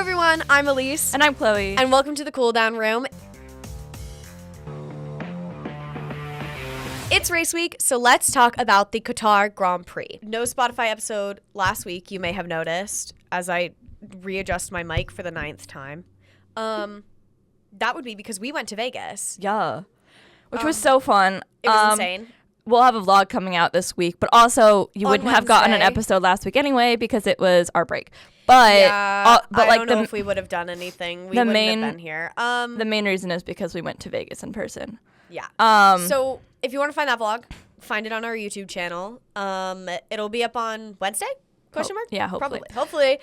everyone, I'm Elise. And I'm Chloe. And welcome to the Cool Down Room. It's race week, so let's talk about the Qatar Grand Prix. No Spotify episode last week, you may have noticed, as I readjust my mic for the 9th time. That would be because we went to Vegas. Yeah. Which was so fun. It was insane. We'll have a vlog coming out this week, but also you wouldn't have gotten an episode last week anyway because it was our break. But yeah, but I don't know if we would have done anything. We wouldn't have been here. The main reason is because we went to Vegas in person. Yeah. So if you want to find that vlog, find it on our YouTube channel. It'll be up on Wednesday? Question mark? Yeah, hopefully. Hopefully.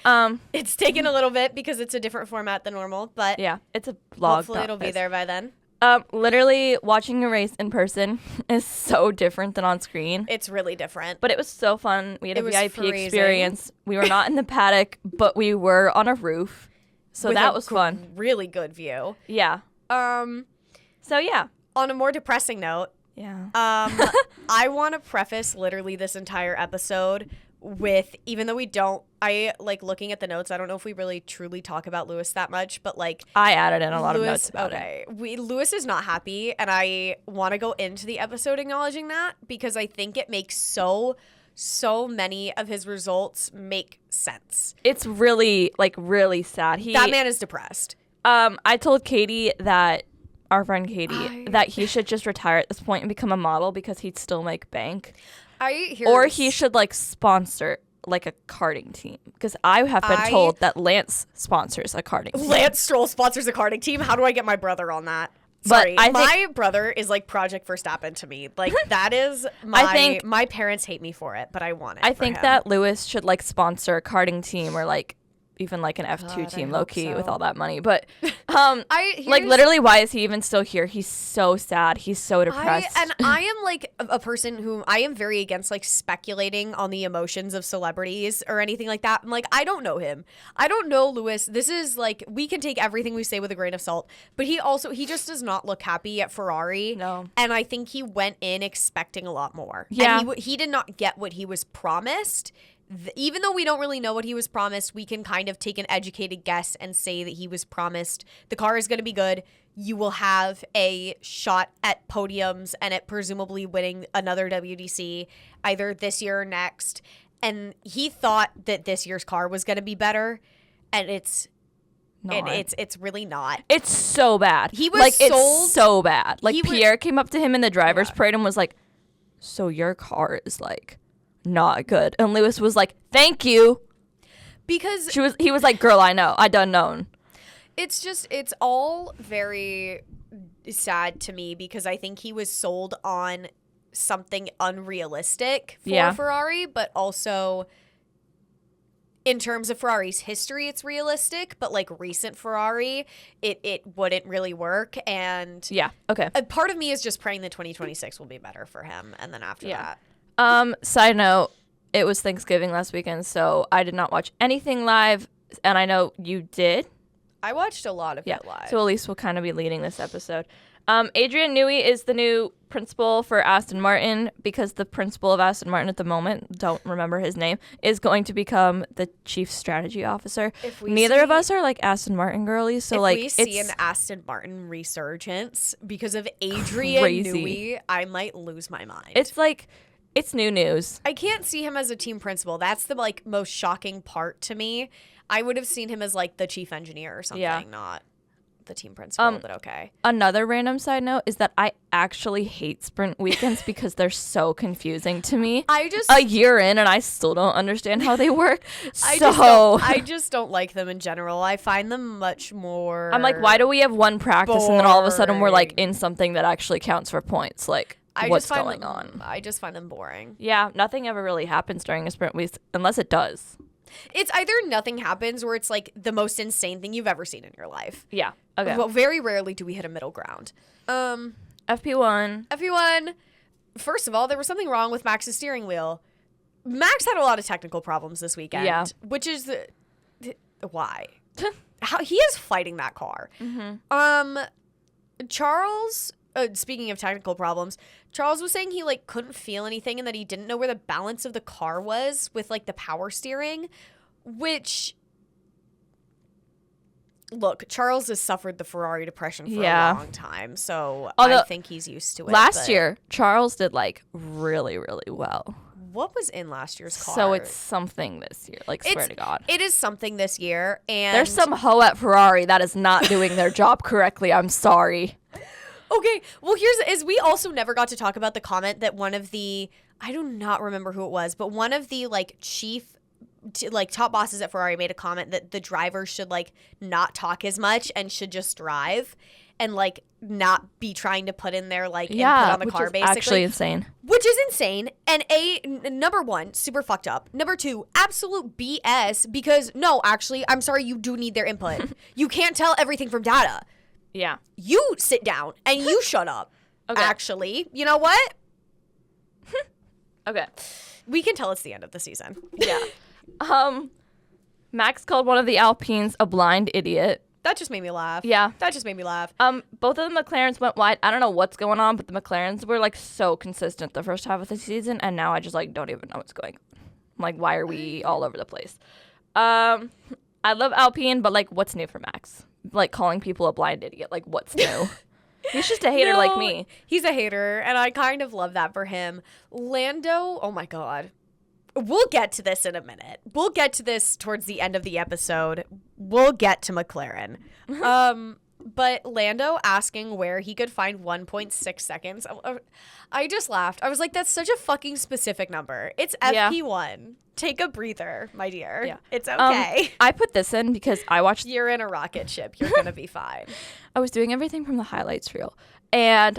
It's taken a little bit because it's a different format than normal, but yeah, it's a vlog. Hopefully it'll be there by then. Literally watching a race in person is so different than on screen. It's really different. But it was so fun. We had a VIP experience. We were not in the paddock, but we were on a roof. So with that was fun. Really good view. Yeah. So yeah. On a more depressing note, yeah. I want to preface literally this entire episode with, even though I like looking at the notes, I don't know if we really truly talk about Lewis that much, but like I added in a lot of notes about it. Lewis is not happy, and I want to go into the episode acknowledging that because I think it makes so many of his results make sense. It's really sad. That man is depressed. I told Katie our friend Katie, that he should just retire at this point and become a model because he'd still make bank. Or he should sponsor a karting team, because I have been told that Lance sponsors a karting team. Lance Stroll sponsors a karting team? How do I get my brother on that? Sorry, my brother is like Project Verstappen to me. Like, that is my parents hate me for it, but I want it. I think that Lewis should sponsor a karting team, or even an F2 team, low key, with all that money. But literally, why is he even still here? He's so sad. He's so depressed. I am a person who I am very against speculating on the emotions of celebrities or anything like that. I'm I don't know him. I don't know Lewis. This is we can take everything we say with a grain of salt, but he just does not look happy at Ferrari. No. And I think he went in expecting a lot more. Yeah. And he did not get what he was promised. Even though we don't really know what he was promised, we can kind of take an educated guess and say that he was promised the car is going to be good. You will have a shot at podiums and at presumably winning another WDC either this year or next. And he thought that this year's car was going to be better, and it's not. It's really not. It's so bad. He was sold. It's so bad. Pierre came up to him in the driver's parade and was like, "So your car is not good." And Lewis was like, "Thank you." Because he was like, "Girl, I know. I done known." It's all very sad to me because I think he was sold on something unrealistic for Ferrari, but also in terms of Ferrari's history, it's realistic, but recent Ferrari, it wouldn't really work. And yeah, okay. A part of me is just praying that 2026 will be better for him, and then after that. Side note, it was Thanksgiving last weekend, so I did not watch anything live, and I know you did. I watched a lot of it live. So Elise will kind of be leading this episode. Adrian Newey is the new principal for Aston Martin, because the principal of Aston Martin at the moment, don't remember his name, is going to become the chief strategy officer. Neither of us are Aston Martin girlies, so if we see an Aston Martin resurgence because of Adrian Newey, I might lose my mind. It's new news. I can't see him as a team principal. That's the most shocking part to me. I would have seen him as the chief engineer or something, not the team principal, but okay. Another random side note is that I actually hate sprint weekends because they're so confusing to me. A year in and I still don't understand how they work. I just don't like them in general. I find them much more I'm why do we have one practice boring. And then all of a sudden we're in something that actually counts for points? What's going on? I just find them boring. Yeah, nothing ever really happens during a sprint week unless it does. It's either nothing happens or it's the most insane thing you've ever seen in your life. Yeah. Okay. Well, very rarely do we hit a middle ground. FP1. First of all, there was something wrong with Max's steering wheel. Max had a lot of technical problems this weekend. Yeah. Which is why? How he is fighting that car. Mm-hmm. Charles, speaking of technical problems, Charles was saying he couldn't feel anything and that he didn't know where the balance of the car was with the power steering, which Look, Charles has suffered the Ferrari depression for a long time, so although, I think he's used to it. Last year, Charles did like really, really well. What was in last year's car? So it's something this year. Like, swear to God. It is something this year, and there's some hoe at Ferrari that is not doing their job correctly. I'm sorry. Okay, well, we also never got to talk about the comment that one of the, I do not remember who it was, but one of the like top bosses at Ferrari made a comment that the driver should like not talk as much and should just drive and like not be trying to put in their like input on the car, basically. Actually insane. Which is insane. And number one, super fucked up. Number two, absolute BS, because no, actually, I'm sorry, you do need their input. You can't tell everything from data. Yeah. You sit down and you shut up. Okay. Actually, you know what? Okay. We can tell it's the end of the season. Yeah. Max called one of the Alpines a blind idiot. That just made me laugh. Yeah. That just made me laugh. Both of the McLarens went wide. I don't know what's going on, but the McLarens were like so consistent the first half of the season, and now I just like don't even know what's going on. I'm like, why are we all over the place? I love Alpine, but like, what's new for Max? Like calling people a blind idiot. Like, what's new? He's just a hater like me. He's a hater, and I kind of love that for him. Lando, oh my God. We'll get to this in a minute. We'll get to this towards the end of the episode. We'll get to McLaren. But Lando asking where he could find 1.6 seconds. I just laughed. I was like, that's such a fucking specific number. It's FP1. Take a breather, my dear. Yeah. It's okay. I put this in because I watched... You're in a rocket ship. You're going to be fine. I was doing everything from the highlights reel. And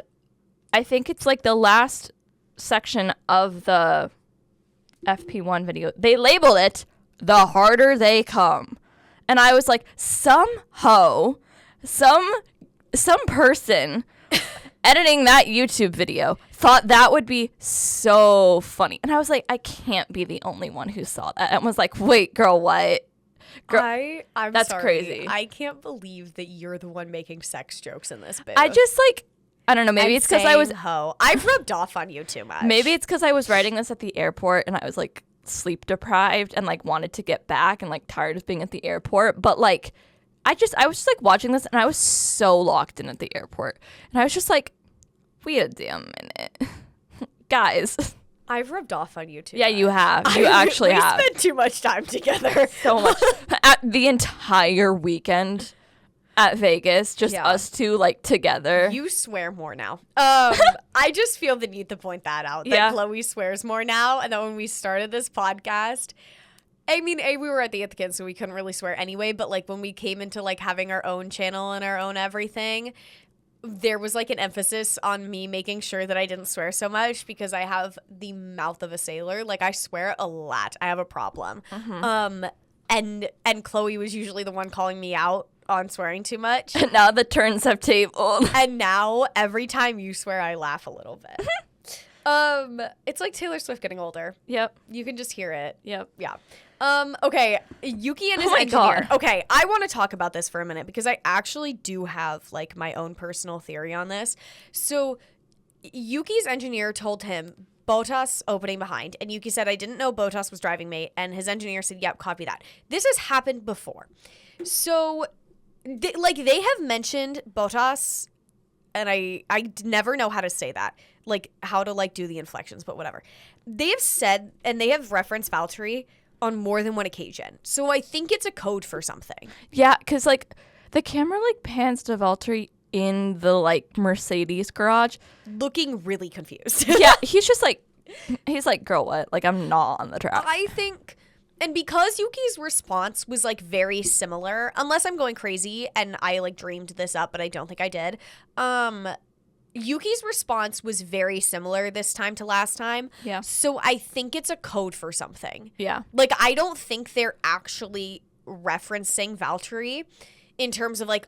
I think it's like the last section of the FP1 video. They labeled it, "The Harder They Come." And I was like, some hoe, some person editing that YouTube video thought that would be so funny. And I was like, I can't be the only one who saw that. And was like, wait, girl, what? Girl, I'm that's sorry. crazy. I can't believe that you're the one making sex jokes in this bit. I just like, I don't know, maybe it's because I was... I've rubbed off on you too much. Maybe it's because I was writing this at the airport and I was like sleep deprived and like wanted to get back and like tired of being at the airport. But like, I was just like watching this and I was so locked in at the airport. And I was just like, wait a damn minute. Guys. I've rubbed off on you too. Yeah, you have. You actually have. We spent too much time together. So much. At the entire weekend at Vegas, just us two like together. You swear more now. I just feel the need to point that out. That Chloe swears more now. And that when we started this podcast, I mean, we were at the Ithacan, so we couldn't really swear anyway. But like when we came into like having our own channel and our own everything, there was like an emphasis on me making sure that I didn't swear so much because I have the mouth of a sailor. Like I swear a lot. I have a problem. Mm-hmm. And Chloe was usually the one calling me out on swearing too much. And now the turns have tabled. And now every time you swear, I laugh a little bit. It's like Taylor Swift getting older. Yep. You can just hear it. Yep. Yeah. Okay, Yuki and his engineer. God. Okay, I want to talk about this for a minute because I actually do have like my own personal theory on this. So Yuki's engineer told him Bottas opening behind, and Yuki said, I didn't know Bottas was driving mate, and his engineer said, yep, copy that. This has happened before. So they have mentioned Bottas, and I never know how to say that, like how to like do the inflections, but whatever. They have said, and they have referenced Valtteri on more than one occasion. So I think it's a code for something. Yeah, because like the camera like pans to Valtteri in the like Mercedes garage, looking really confused. Yeah, he's like, girl, what? Like I'm not on the track. I think, and because Yuki's response was like very similar, unless I'm going crazy and I like dreamed this up, but I don't think I did. Yuki's response was very similar this time to last time. Yeah. So I think it's a code for something. Yeah. Like, I don't think they're actually referencing Valtteri in terms of like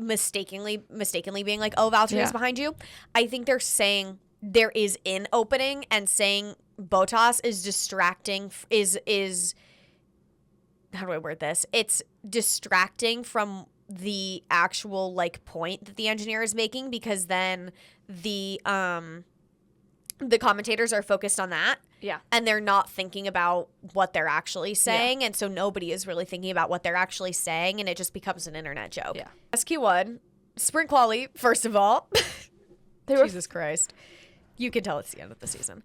mistakenly being like, oh, Valtteri is behind you. I think they're saying there is in opening and saying Bottas is distracting, is how do I word this? It's distracting from the actual like point that the engineer is making, because then the commentators are focused on that. Yeah. And they're not thinking about what they're actually saying. And so nobody is really thinking about what they're actually saying. And it just becomes an internet joke. Yeah. SQ1, sprint quali, first of all. Jesus Christ. You can tell it's the end of the season.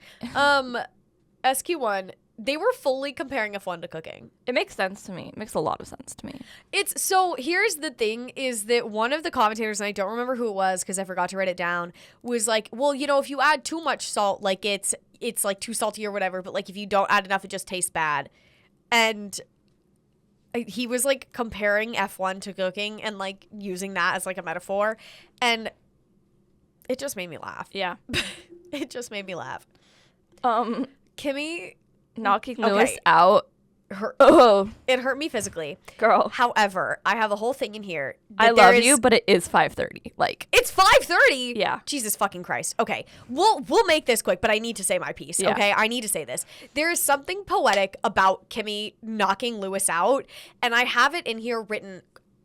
SQ1, they were fully comparing F1 to cooking. It makes sense to me. It makes a lot of sense to me. So here's the thing is that one of the commentators, and I don't remember who it was because I forgot to write it down, was like, well, you know, if you add too much salt, like it's like too salty or whatever, but like if you don't add enough, it just tastes bad. And he was like comparing F1 to cooking and like using that as like a metaphor. And it just made me laugh. Yeah. It just made me laugh. Kimmy knocking Lewis out. It hurt me physically. Girl. However, I have a whole thing in here. I love you, but it is 5:30. Like, it's 5:30? Yeah. Jesus fucking Christ. Okay. We'll make this quick, but I need to say my piece. Yeah. Okay. I need to say this. There is something poetic about Kimmy knocking Lewis out, and I have it in here written,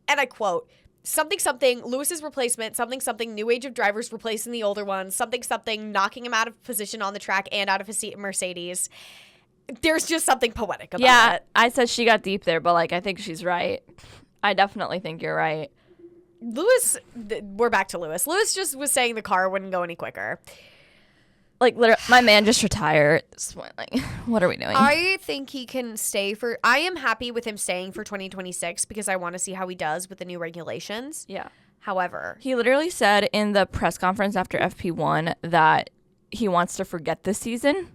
and I quote, something, Lewis's replacement, something, new age of drivers replacing the older ones, something, knocking him out of position on the track and out of his seat in Mercedes. There's just something poetic about it. Yeah, I said she got deep there, but like I think she's right. I definitely think you're right. Lewis, we're back to Lewis. Lewis just was saying the car wouldn't go any quicker. Like, literally, my man just retired at this point. Like, what are we doing? I think he can stay for... I am happy with him staying for 2026 because I want to see how he does with the new regulations. Yeah. However... He literally said in the press conference after FP1 that he wants to forget this season.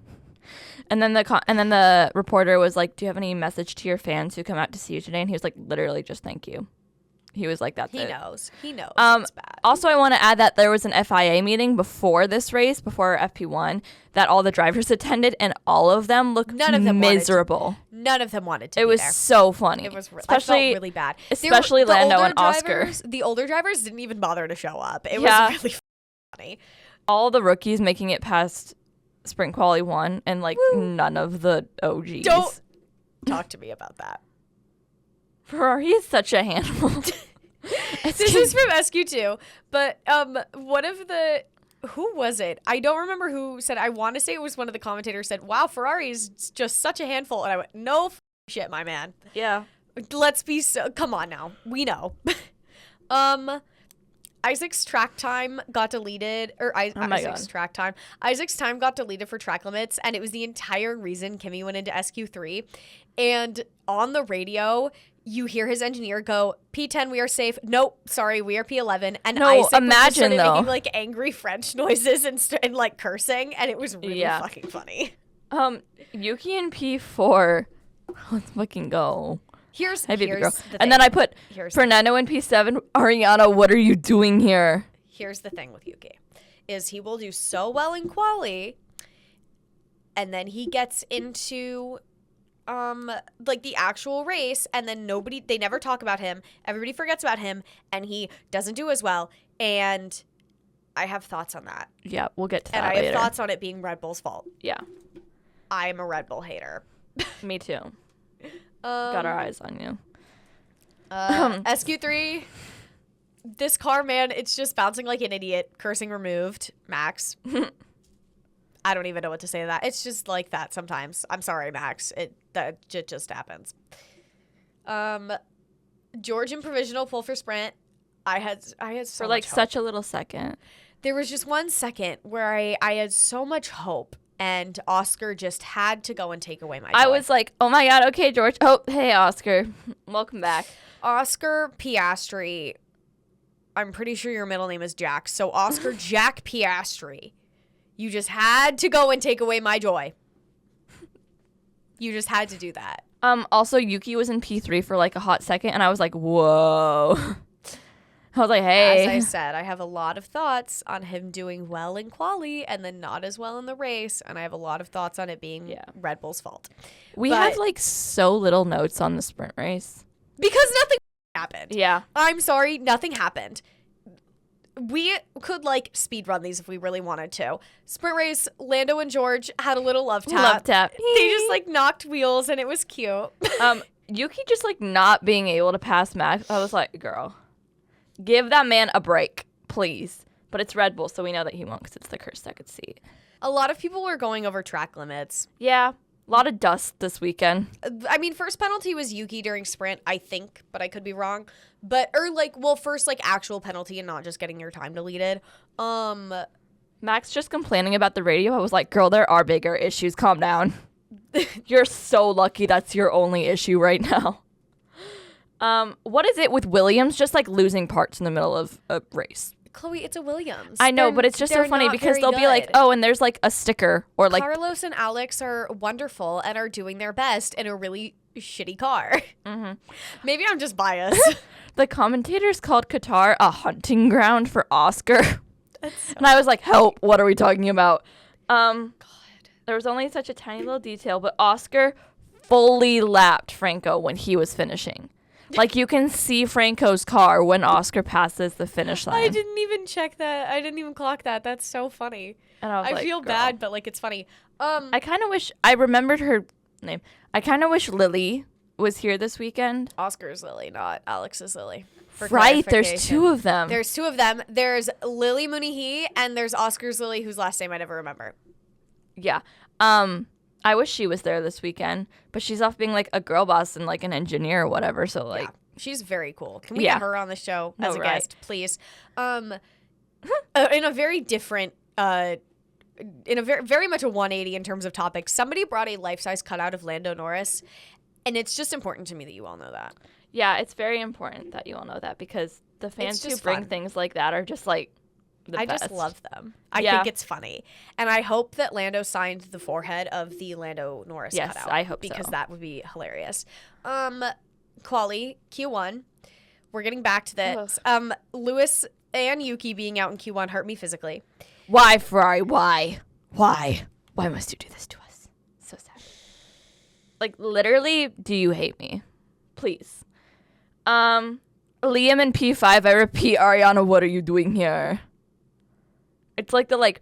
And then the reporter was like, do you have any message to your fans who come out to see you today? And he was like, literally, just thank you. He was like, that's it. He knows it's bad. Also, I want to add that there was an FIA meeting before this race, before FP1, that all the drivers attended, and all of them looked miserable. None of them wanted to be there. It was so funny. It was especially really bad. Especially Lando and Oscar. The older drivers didn't even bother to show up. It was really funny. All the rookies making it past Sprint Quali 1, and like none of the OGs. Don't talk to me about that. Ferrari is such a handful. This is from SQ2, but one of the... Who was it? I don't remember who said... I want to say it was one of the commentators said, wow, Ferrari is just such a handful. And I went, no shit, my man. Yeah. Let's be... Come on now. We know. Isaac's track time got deleted, or Isaac's track time. Isaac's time got deleted for track limits, and it was the entire reason Kimmy went into SQ3. And on the radio, you hear his engineer go, P10, we are safe. Nope, sorry, we are P11. And Isaac imagine though, making like angry French noises and like cursing, and it was really fucking funny. Yuki in P4, let's fucking go. Here's the thing. Then I put Fernando in P7. Ariana, what are you doing here? Here's the thing with Yuki, is he will do so well in quali, and then he gets into like the actual race, and then they never talk about him. Everybody forgets about him, and he doesn't do as well. And I have thoughts on that. Yeah, we'll get to that later. And I have thoughts on it being Red Bull's fault. Yeah. I'm a Red Bull hater. Me too. Got our eyes on you. SQ3, this car, man, it's just bouncing like an idiot. Cursing removed. Max. I don't even know what to say to that. It's just like that sometimes. I'm sorry, Max. It just happens. George in provisional pull for sprint. I had so for like much hope. Such a little second. There was just 1 second where I had so much hope. And Oscar just had to go and take away my joy. I was like, oh my God, okay, George. Oh, hey, Oscar. Welcome back. Oscar Piastri. I'm pretty sure your middle name is Jack. So Oscar Jack Piastri. You just had to go and take away my joy. You just had to do that. Also, Yuki was in P3 for like a hot second, and I was like, whoa. I was like, hey. As I said, I have a lot of thoughts on him doing well in quali and then not as well in the race. And I have a lot of thoughts on it being Red Bull's fault. We have like so little notes on the sprint race. Because nothing happened. Yeah. I'm sorry, nothing happened. We could like speed run these if we really wanted to. Sprint race, Lando and George had a little love tap. Love tap. They just like knocked wheels and it was cute. Yuki just like not being able to pass Max. I was like, girl. Give that man a break, please. But it's Red Bull, so we know that he won't because it's the cursed second seat. A lot of people were going over track limits. Yeah. A lot of dust this weekend. I mean, first penalty was Yuki during sprint, I think, but I could be wrong. First, actual penalty and not just getting your time deleted. Max just complaining about the radio. I was like, girl, there are bigger issues. Calm down. You're so lucky that's your only issue right now. What is it with Williams just, losing parts in the middle of a race? Chloe, it's a Williams. I know, but it's just so funny because they'll be like, oh, and there's a sticker or Carlos and Alex are wonderful and are doing their best in a really shitty car. Mm-hmm. Maybe I'm just biased. The commentators called Qatar a hunting ground for Oscar. And I was like, help, what are we talking about? God. There was only such a tiny little detail, but Oscar fully lapped Franco when he was finishing. You can see Franco's car when Oscar passes the finish line. I didn't even check that. I didn't even clock that. That's so funny. And I feel bad, but it's funny. I kind of wish I remembered her name. I kind of wish Lily was here this weekend. Oscar's Lily, not Alex's Lily. Right, there's two of them. There's two of them. There's Lily Munihi and there's Oscar's Lily, whose last name I never remember. Yeah. I wish she was there this weekend, but she's off being a girl boss and an engineer or whatever. So yeah, she's very cool. Can we get her on the show as a guest, please? In a very different, in a very much a 180 in terms of topics. Somebody brought a life-size cutout of Lando Norris, and it's just important to me that you all know that. Yeah, it's very important that you all know that because the fans who bring things like that are just I just love them. I think it's funny. And I hope that Lando signed the forehead of the Lando Norris cutout. Yes, I hope so. Because that would be hilarious. Quali, Q1. We're getting back to this. Lewis and Yuki being out in Q1 hurt me physically. Why, Ferrari? Why? Why must you do this to us? So sad. Literally, do you hate me? Please. Liam and P5, I repeat, Ariana, what are you doing here? It's the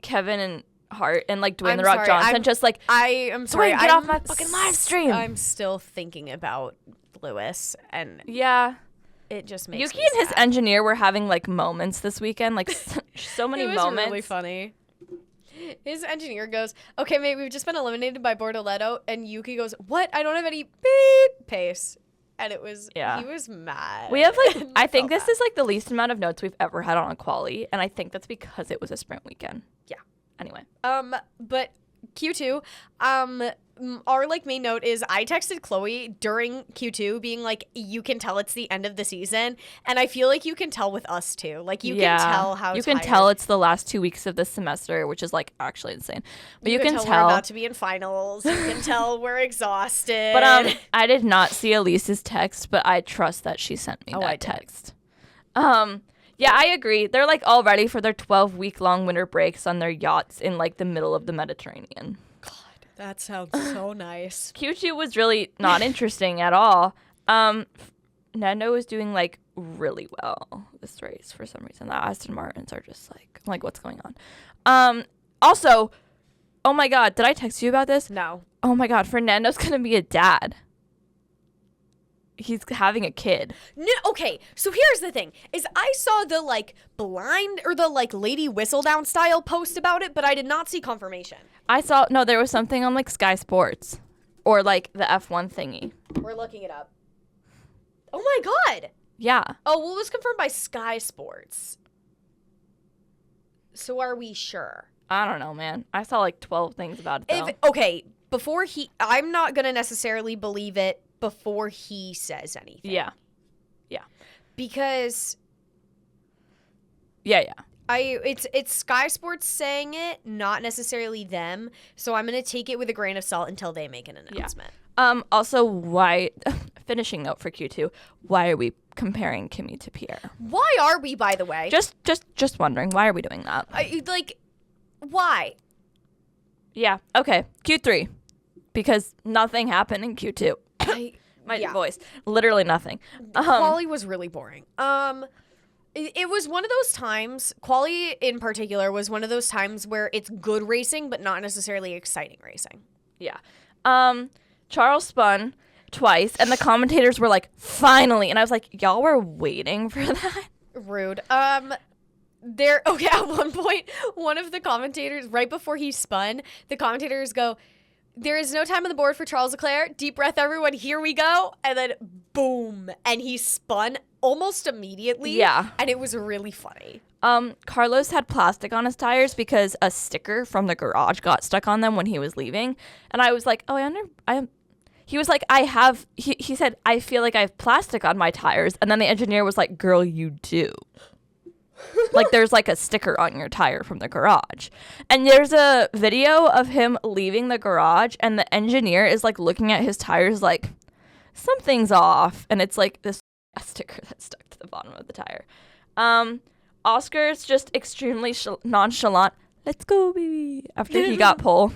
Kevin and Hart and Dwayne The Rock Johnson I am sorry. Dwayne, get off my fucking live stream. I'm still thinking about Lewis and yeah, it just makes Yuki me and sad. his engineer were having moments this weekend, so many moments. It was really funny. His engineer goes, "Okay, mate, we've just been eliminated by Bortoleto," and Yuki goes, "What? I don't have any beep pace." And it was, he was mad. We have I think this is the least amount of notes we've ever had on a quali, and I think that's because it was a sprint weekend. Yeah. Anyway. But Q2, our main note is I texted Chloe during Q2 being you can tell it's the end of the season, and I feel you can tell with us too. You can tell how you can tell it's the last 2 weeks of this semester, which is actually insane. But you can tell we're about to be in finals. You can tell we're exhausted. But I did not see Elise's text, but I trust that she sent me that text. Yeah, I agree. They're all ready for their 12-week-long winter breaks on their yachts in the middle of the Mediterranean. That sounds so nice. Q2 was really not interesting at all. Nando was doing really well this race for some reason. The Aston Martins are just what's going on? Also, oh my God, did I text you about this? No. Oh my God, Fernando's gonna be a dad. He's having a kid. No, okay, so here's the thing, is I saw the, blind, or the, Lady Whistledown style post about it, but I did not see confirmation. There was something on, Sky Sports, or, the F1 thingy. We're looking it up. Oh my God! Yeah. Oh, well, it was confirmed by Sky Sports. So are we sure? I don't know, man. I saw, 12 things about it, though. I'm not gonna necessarily believe it before he says anything. Yeah. Because Yeah. It's Sky Sports saying it, not necessarily them. So I'm gonna take it with a grain of salt until they make an announcement. Yeah. Also, why finishing note for Q2, why are we comparing Kimi to Pierre? Why are we, by the way? Just wondering, why are we doing that? Why? Yeah. Okay. Q3. Because nothing happened in Q2. My voice. Literally nothing. Quali was really boring. It was one of those times, Quali in particular was one of those times where it's good racing, but not necessarily exciting racing. Yeah. Charles spun twice, and the commentators were like, finally. And I was like, y'all were waiting for that? Rude. at one point, one of the commentators, right before he spun, the commentators go, "There is no time on the board for Charles Leclerc. Deep breath, everyone. Here we go." And then boom. And he spun almost immediately. Yeah. And it was really funny. Carlos had plastic on his tires because a sticker from the garage got stuck on them when he was leaving. And I was like, he was like, he said, "I feel like I have plastic on my tires." And then the engineer was like, "Girl, you do." Like, there's like a sticker on your tire from the garage. And there's a video of him leaving the garage and the engineer is like looking at his tires like, something's off. And it's like this sticker that's stuck to the bottom of the tire. Oscar's just extremely nonchalant. "Let's go, baby," after he got pole.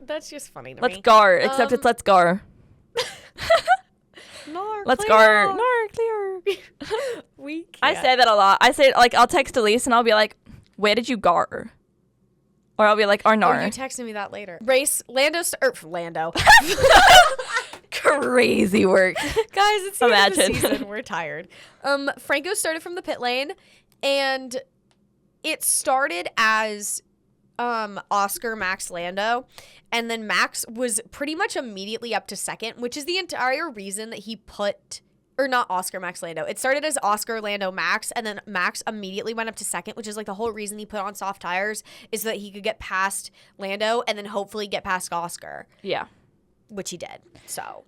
That's just funny to Let's me. gar, except it's let's gar. Let's gar. Clear. We can't. I say that a lot. I say, like, I'll text Elise and I'll be like, "Where did you gar?" Or I'll be like, "Arnar." Oh, you texted me that later. Race, Lando. Crazy work. Guys, it's the end of the season. We're tired. Franco started from the pit lane, and it started as Oscar, Max, Lando, and then Max was pretty much immediately up to second, which is the entire reason that he put, or not Oscar, Max, Lando. It started as Oscar, Lando, Max, and then Max immediately went up to second, which is like the whole reason he put on soft tires is so that he could get past Lando and then hopefully get past Oscar. Yeah. Which he did. So.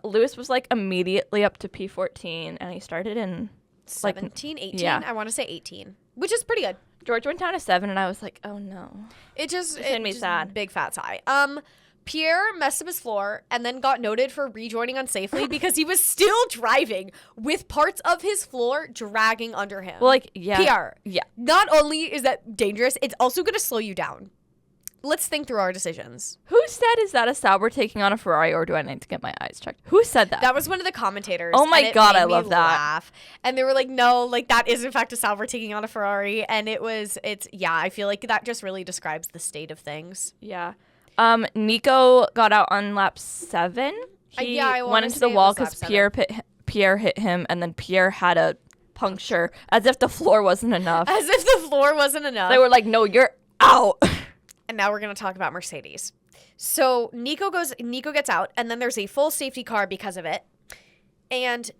Lewis was like immediately up to P14 and he started in 17, 18. Yeah. I want to say 18, which is pretty good. George went down to 7 and I was like, oh no. It made me sad. Big fat sigh. Pierre messed up his floor and then got noted for rejoining unsafely because he was still driving with parts of his floor dragging under him. Well, like, yeah. Pierre. Yeah. Not only is that dangerous, it's also going to slow you down. Let's think through our decisions. Who said, "Is that a Sauber taking on a Ferrari, or do I need to get my eyes checked?" Who said that? That was one of the commentators. Oh my God, I love that. Laugh. And they were like, "No, like that is in fact a Sauber taking on a Ferrari." And I feel like that just really describes the state of things. Yeah. Nico got out on lap 7. He went into the wall because Pierre hit him, and then Pierre had a puncture, as if the floor wasn't enough. As if the floor wasn't enough. They were like, "No, you're out." And now we're going to talk about Mercedes. So Nico gets out, and then there's a full safety car because of it. And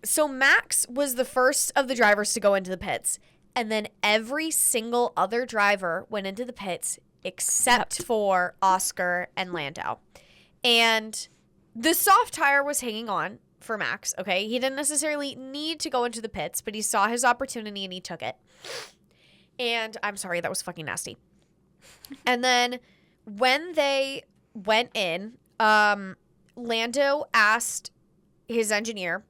so Max was the first of the drivers to go into the pits. And then every single other driver went into the pits except for Oscar and Lando. And the soft tire was hanging on for Max, okay? He didn't necessarily need to go into the pits, but he saw his opportunity and he took it. And I'm sorry, that was fucking nasty. And then when they went in, Lando asked his engineer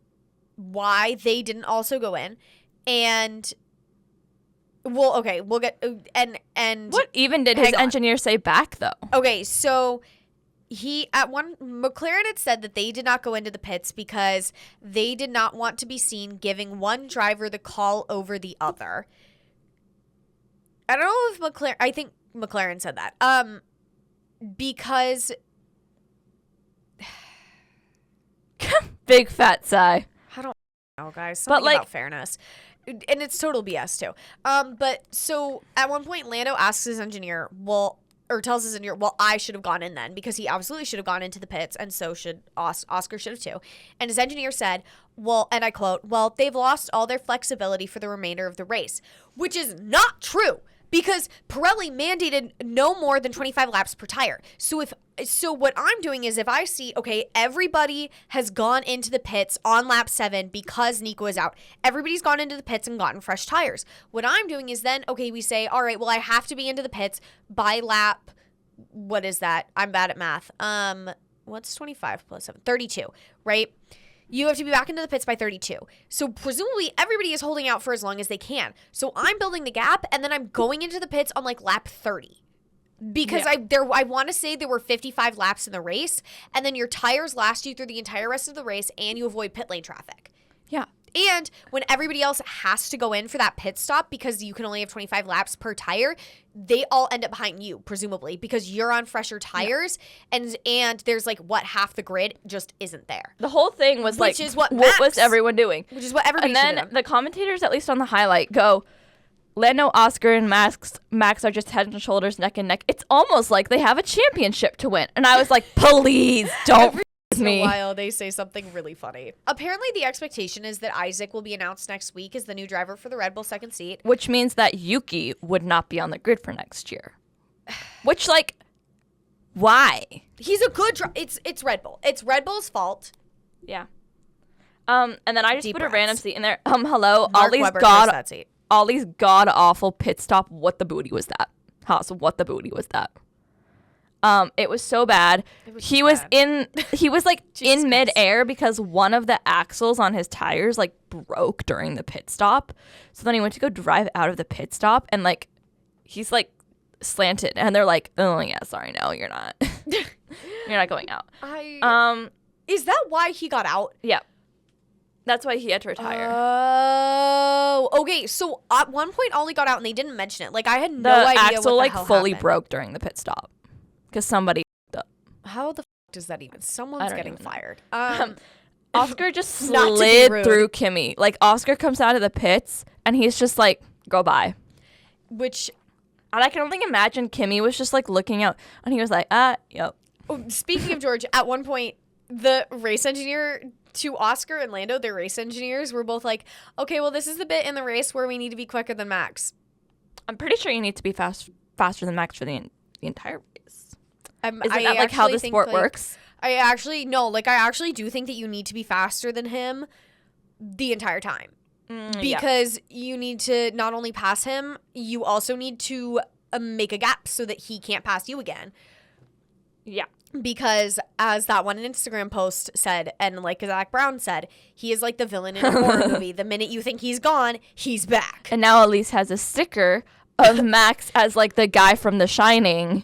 why they didn't also go in. And we'll get and what even did his engineer say back though? Okay, so McLaren had said that they did not go into the pits because they did not want to be seen giving one driver the call over the other. I don't know if I think McLaren said that. Because big fat sigh. I don't know, guys. Something about fairness. And it's total BS too. But so at one point Lando asks his engineer, tells his engineer, I should have gone in then, because he absolutely should have gone into the pits, and so should Oscar should have too. And his engineer said, and I quote, "They've lost all their flexibility for the remainder of the race," which is not true. Because Pirelli mandated no more than 25 laps per tire. So what I'm doing is if I see, okay, everybody has gone into the pits on lap 7 because Nico is out. Everybody's gone into the pits and gotten fresh tires. What I'm doing is then, okay, we say, all right, I have to be into the pits by lap, what is that? I'm bad at math. What's 25 plus 7? 32, right? You have to be back into the pits by 32. So presumably everybody is holding out for as long as they can. So I'm building the gap, and then I'm going into the pits on like lap 30. Because I want to say there were 55 laps in the race, and then your tires last you through the entire rest of the race, and you avoid pit lane traffic. Yeah. And when everybody else has to go in for that pit stop because you can only have 25 laps per tire, they all end up behind you, presumably, because you're on fresher tires, and there's like half the grid just isn't there. The whole thing was what was everyone doing? Which is what everybody And then the commentators, at least on the highlight, go, Lando, Oscar, and Max are just head and shoulders, neck and neck. It's almost like they have a championship to win. And I was like, please don't me. A while they say something really funny. Apparently the expectation is that Isaac will be announced next week as the new driver for the Red Bull second seat. Which means that Yuki would not be on the grid for next year. Which, like, why? He's a good driver. It's Red Bull. It's Red Bull's fault. Yeah. And then I just Deep put breaths. a random seat in there. Hello. Mark Webber that seat. Ollie's god-awful pit stop. What the booty was that? Haas, what the booty was that? It was so bad. He was like in midair because one of the axles on his tires like broke during the pit stop. So then he went to go drive out of the pit stop and like he's like slanted and they're like, oh yeah, sorry, no, you're not. You're not going out. Is that why he got out? Yeah. That's why he had to retire. Oh, okay. So at one point, Ollie got out and they didn't mention it. Like I had no the idea axle what the like hell fully happened. broke during the pit stop because somebody. How the does that even? Someone's getting fired. Oscar just slid through Kimmy. Like Oscar comes out of the pits and he's just like, go by. Which, and I can only imagine Kimmy was just like looking out and he was like, yep. Speaking of George, at one point, the race engineer to Oscar and Lando, their race engineers, were both like, okay, well, this is the bit in the race where we need to be quicker than Max. I'm pretty sure you need to be faster than Max for the entire race. Isn't that like how the sport works? I actually do think that you need to be faster than him the entire time. Because you need to not only pass him, you also need to make a gap so that he can't pass you again. Yeah. Because as that one Instagram post said, and like Zach Brown said, he is like the villain in a horror movie. The minute you think he's gone, he's back. And now Elise has a sticker of Max as like the guy from The Shining.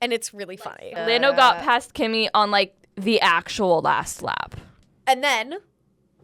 And it's really funny. Lando got past Kimmy on like the actual last lap. And then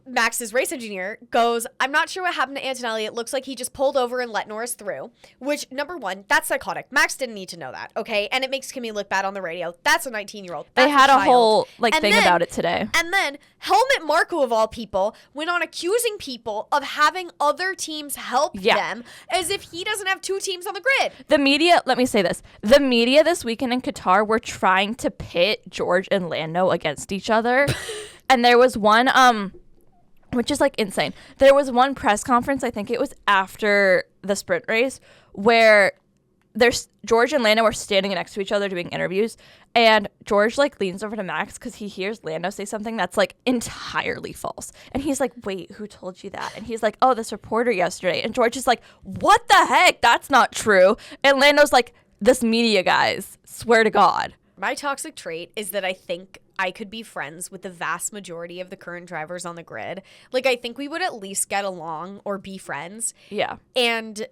Max's race engineer goes, I'm not sure what happened to Antonelli. It looks like he just pulled over and let Norris through, which, number one, that's psychotic. Max didn't need to know that, okay? And it makes Kimmy look bad on the radio. That's a 19-year-old. They had a whole thing about it today. And then Helmut Marko, of all people, went on accusing people of having other teams help them as if he doesn't have two teams on the grid. The media, let me say this. The media this weekend in Qatar were trying to pit George and Lando against each other. And there was one, which is like insane. There was one press conference, I think it was after the sprint race, where George and Lando were standing next to each other doing interviews, and George like leans over to Max because he hears Lando say something that's like entirely false. And he's like, wait, who told you that? And he's like, oh, this reporter yesterday. And George is like, what the heck? That's not true. And Lando's like, this media guys, swear to God. My toxic trait is that I think I could be friends with the vast majority of the current drivers on the grid. Like, I think we would at least get along or be friends. Yeah. And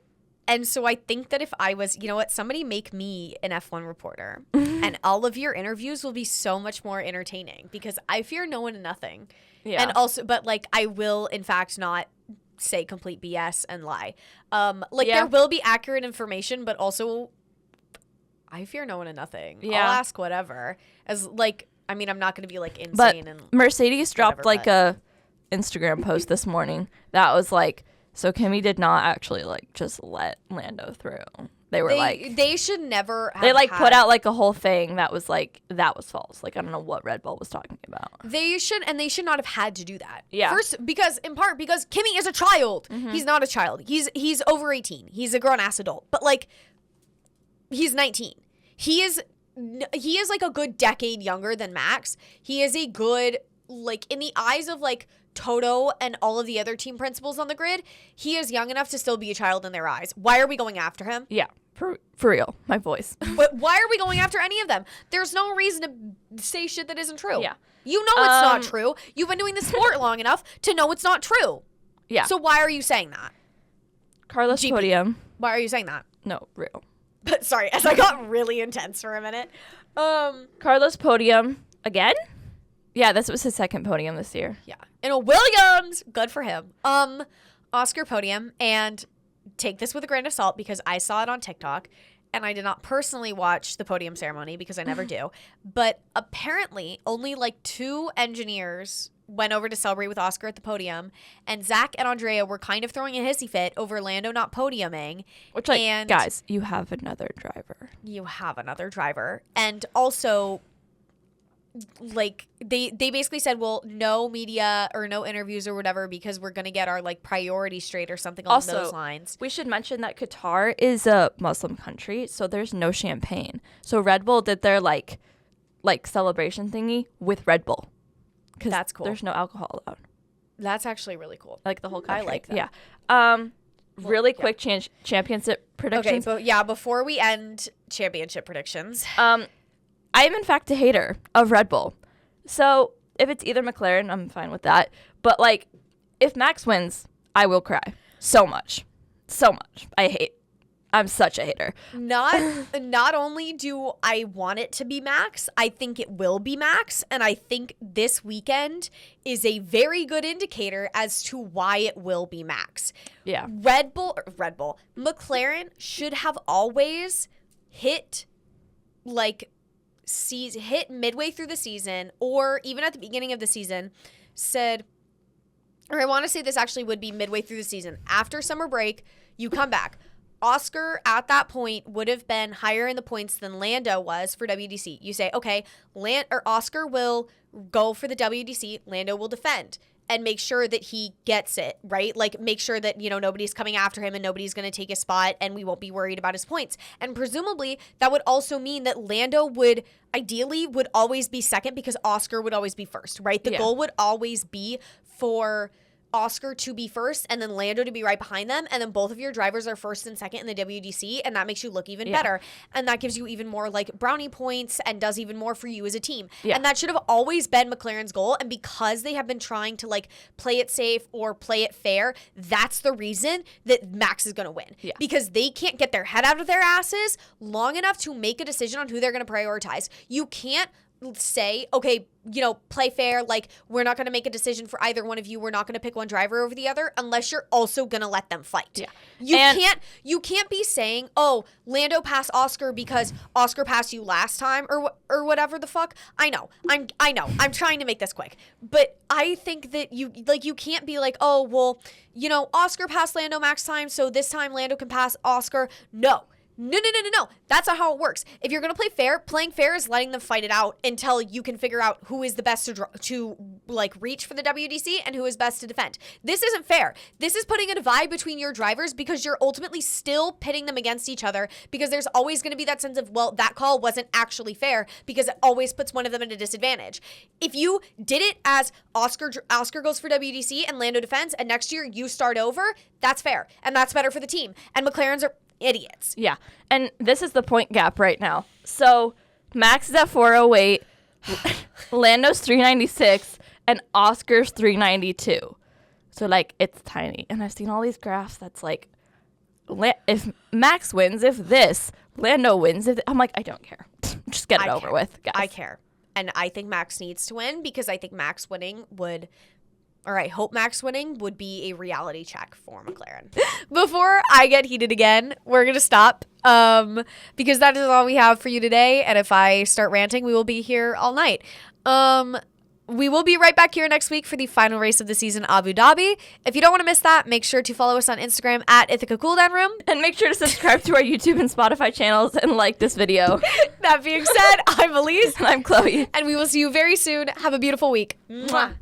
so I think that if I was, you know what, somebody make me an F1 reporter and all of your interviews will be so much more entertaining because I fear no one and nothing. Yeah. And also, but like, I will in fact not say complete BS and lie. There will be accurate information, but also I fear no one and nothing. Yeah. I'll ask whatever. As like, I mean, I'm not going to be like insane. But Mercedes dropped a Instagram post this morning that was like, so Kimmy did not actually like just let Lando through. They should never have they like put out like a whole thing that was like, that was false. Like, I don't know what Red Bull was talking about. They should not have had to do that. Yeah. First, because Kimmy is a child. Mm-hmm. He's not a child. He's over 18. He's a grown-ass adult. But like, he's 19. He is like a good decade younger than Max. He is a good, like, in the eyes of like Toto and all of the other team principals on the grid, he is young enough to still be a child in their eyes. Why are we going after him? Yeah, for real, my voice. But why are we going after any of them? There's no reason to say shit that isn't true. Yeah. You know it's not true. You've been doing the sport long enough to know it's not true. Yeah. So why are you saying that? Carlos Podium. Why are you saying that? No, real. But sorry, as I got really intense for a minute. Carlos Podium again? Yeah, this was his second podium this year. Yeah. And a Williams. Good for him. Oscar podium. And take this with a grain of salt because I saw it on TikTok and I did not personally watch the podium ceremony because I never do. But apparently only like 2 engineers went over to celebrate with Oscar at the podium, and Zach and Andrea were kind of throwing a hissy fit over Lando not podiuming. Which, like, and guys, you have another driver. And also, like, they basically said, well, no media or no interviews or whatever because we're going to get our, like, priority straight or something along those lines. We should mention that Qatar is a Muslim country, so there's no champagne. So Red Bull did their, like celebration thingy with Red Bull. That's cool. There's no alcohol allowed. That's actually really cool. Like the whole country. I like that. Yeah. Really quick championship predictions. Okay, but before we end championship predictions. I am in fact a hater of Red Bull. So if it's either McLaren, I'm fine with that. But like, if Max wins, I will cry so much. I'm such a hater. Not only do I want it to be Max, I think it will be Max, and I think this weekend is a very good indicator as to why it will be Max. Yeah. McLaren should have always hit midway through the season or even at the beginning of the season I want to say this actually would be midway through the season. After summer break, you come back. Oscar at that point would have been higher in the points than Lando was for WDC. You say, okay, Oscar will go for the WDC, Lando will defend and make sure that he gets it, right? Like make sure that, nobody's coming after him and nobody's going to take his spot and we won't be worried about his points. And presumably that would also mean that Lando would always be second because Oscar would always be first, right? The goal would always be for Oscar to be first and then Lando to be right behind them, and then both of your drivers are first and second in the WDC, and that makes you look even better, and that gives you even more like brownie points and does even more for you as a team. And that should have always been McLaren's goal, and because they have been trying to like play it safe or play it fair, that's the reason that Max is going to win, because they can't get their head out of their asses long enough to make a decision on who they're going to prioritize. You can't say, okay, play fair, like we're not going to make a decision for either one of you, we're not going to pick one driver over the other unless you're also going to let them fight. You can't be saying, oh, Lando passed Oscar because Oscar passed you last time or whatever the fuck. I know I'm trying to make this quick, but I think that you can't be like, oh, well, Oscar passed Lando max time, so this time Lando can pass Oscar. No. That's not how it works. If you're going to play fair, playing fair is letting them fight it out until you can figure out who is the best to reach for the WDC and who is best to defend. This isn't fair. This is putting a divide between your drivers because you're ultimately still pitting them against each other, because there's always going to be that sense of, well, that call wasn't actually fair, because it always puts one of them at a disadvantage. If you did it as Oscar goes for WDC and Lando defends, and next year you start over, that's fair. And that's better for the team. And McLaren's are idiots. Yeah. And this is the point gap right now. So Max is at 408, Lando's 396, and Oscar's 392. So like it's tiny. And I've seen all these graphs that's like, if Max wins, Lando wins. I'm like, I don't care. Just get it over with, guys. I care. And I think Max needs to win, because I think Max winning would... All right, hope Max winning would be a reality check for McLaren. Before I get heated again, we're going to stop because that is all we have for you today. And if I start ranting, we will be here all night. We will be right back here next week for the final race of the season, Abu Dhabi. If you don't want to miss that, make sure to follow us on Instagram at Ithaca Cooldown Room. And make sure to subscribe to our YouTube and Spotify channels and like this video. That being said, I'm Elise. And I'm Chloe. And we will see you very soon. Have a beautiful week. Mwah.